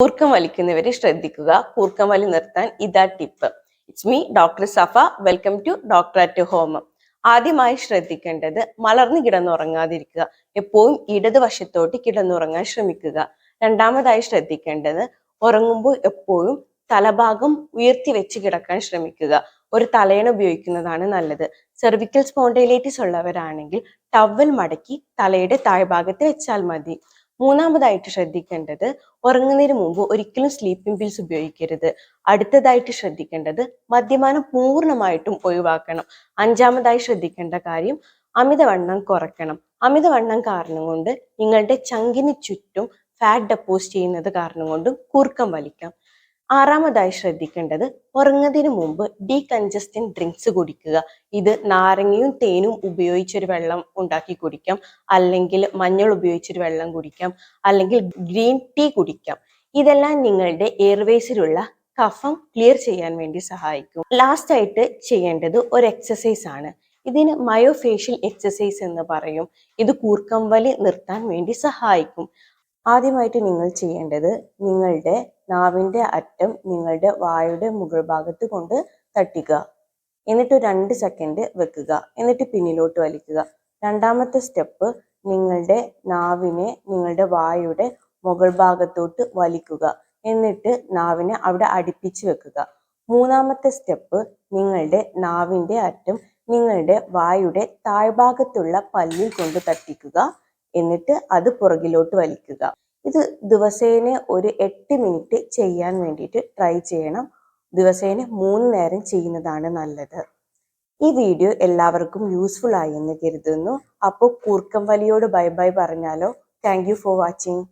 കൂർക്കം വലിക്കുന്നവരെ ശ്രദ്ധിക്കുക. കൂർക്കം വലി നിർത്താൻ ഇതാ tip. It's me doctor Safa. Welcome to doctor at home. ആദ്യമായി ശ്രദ്ധിക്കേണ്ടത് മലർന്നു കിടന്നുറങ്ങാതിരിക്കുക. എപ്പോഴും ഇടതുവശത്തോട്ട് കിടന്നുറങ്ങാൻ ശ്രമിക്കുക. രണ്ടാമതായി ശ്രദ്ധിക്കേണ്ടത് ഉറങ്ങുമ്പോൾ എപ്പോഴും തലഭാഗം ഉയർത്തി വെച്ച് കിടക്കാൻ ശ്രമിക്കുക. ഒരു തലയണ ഉപയോഗിക്കുന്നതാണ് നല്ലത്. സെർവിക്കൽ സ്പോണ്ടൈലൈറ്റിസ് ഉള്ളവരാണെങ്കിൽ ടവൽ മടക്കി തലയുടെ താഴ്ഭാഗത്ത് വെച്ചാൽ മതി. മൂന്നാമതായിട്ട് ശ്രദ്ധിക്കേണ്ടത് ഉറങ്ങുന്നതിന് മുമ്പ് ഒരിക്കലും സ്ലീപ്പിംഗ് പിൽസ് ഉപയോഗിക്കരുത്. അടുത്തതായിട്ട് ശ്രദ്ധിക്കേണ്ടത് മദ്യപാനം പൂർണ്ണമായിട്ടും ഒഴിവാക്കണം. അഞ്ചാമതായി ശ്രദ്ധിക്കേണ്ട കാര്യം അമിതവണ്ണം കുറയ്ക്കണം. അമിതവണ്ണം കാരണം കൊണ്ട് നിങ്ങളുടെ ചങ്കിന് ചുറ്റും ഫാറ്റ് ഡെപ്പോസിറ്റ് ചെയ്യുന്നത് കാരണം കൊണ്ടും കൂർക്കം വലിക്കാം. ആറാമതായി ശ്രദ്ധിക്കേണ്ടത് ഉറങ്ങുന്നതിന് മുമ്പ് ഡീകൺജസ്റ്റന്റ് ഡ്രിങ്ക്സ് കുടിക്കുക. ഇത് നാരങ്ങയും തേനും ഉപയോഗിച്ചൊരു വെള്ളം ഉണ്ടാക്കി കുടിക്കാം, അല്ലെങ്കിൽ മഞ്ഞൾ ഉപയോഗിച്ചൊരു വെള്ളം കുടിക്കാം, അല്ലെങ്കിൽ ഗ്രീൻ ടീ കുടിക്കാം. ഇതെല്ലാം നിങ്ങളുടെ എയർവേസിലുള്ള കഫം ക്ലിയർ ചെയ്യാൻ വേണ്ടി സഹായിക്കും. ലാസ്റ്റ് ആയിട്ട് ചെയ്യേണ്ടത് ഒരു എക്സസൈസ് ആണ്. ഇതിന് മയോഫേഷ്യൽ എക്സസൈസ് എന്ന് പറയും. ഇത് കൂർക്കം വലി നിർത്താൻ വേണ്ടി സഹായിക്കും. ആദ്യമായിട്ട് നിങ്ങൾ ചെയ്യേണ്ടത് നിങ്ങളുടെ നാവിന്റെ അറ്റം നിങ്ങളുടെ വായുടെ മുകൾ ഭാഗത്ത് കൊണ്ട് തട്ടിക്കുക. എന്നിട്ട് 2 സെക്കൻഡ് വെക്കുക. എന്നിട്ട് പിന്നിലോട്ട് വലിക്കുക. രണ്ടാമത്തെ സ്റ്റെപ്പ് നിങ്ങളുടെ നാവിനെ നിങ്ങളുടെ വായുടെ മുകൾ ഭാഗത്തോട്ട് വലിക്കുക. എന്നിട്ട് നാവിനെ അവിടെ അടുപ്പിച്ച് വെക്കുക. മൂന്നാമത്തെ സ്റ്റെപ്പ് നിങ്ങളുടെ നാവിന്റെ അറ്റം നിങ്ങളുടെ വായുടെ താഴ്ഭാഗത്തുള്ള പല്ലിൽ കൊണ്ട് തട്ടിക്കുക. എന്നിട്ട് അത് പുറകിലോട്ട് വലിക്കുക. ഇത് ദിവസേന ഒരു 8 മിനിറ്റ് ചെയ്യാൻ വേണ്ടിയിട്ട് ട്രൈ ചെയ്യണം. ദിവസേന 3 നേരം ചെയ്യുന്നതാണ് നല്ലത്. ഈ വീഡിയോ എല്ലാവർക്കും യൂസ്ഫുൾ ആയി എന്ന് കരുതുന്നു. അപ്പോൾ കൂർക്കം വലിയോട് ബൈ ബൈ പറഞ്ഞാലോ. Thank you for watching.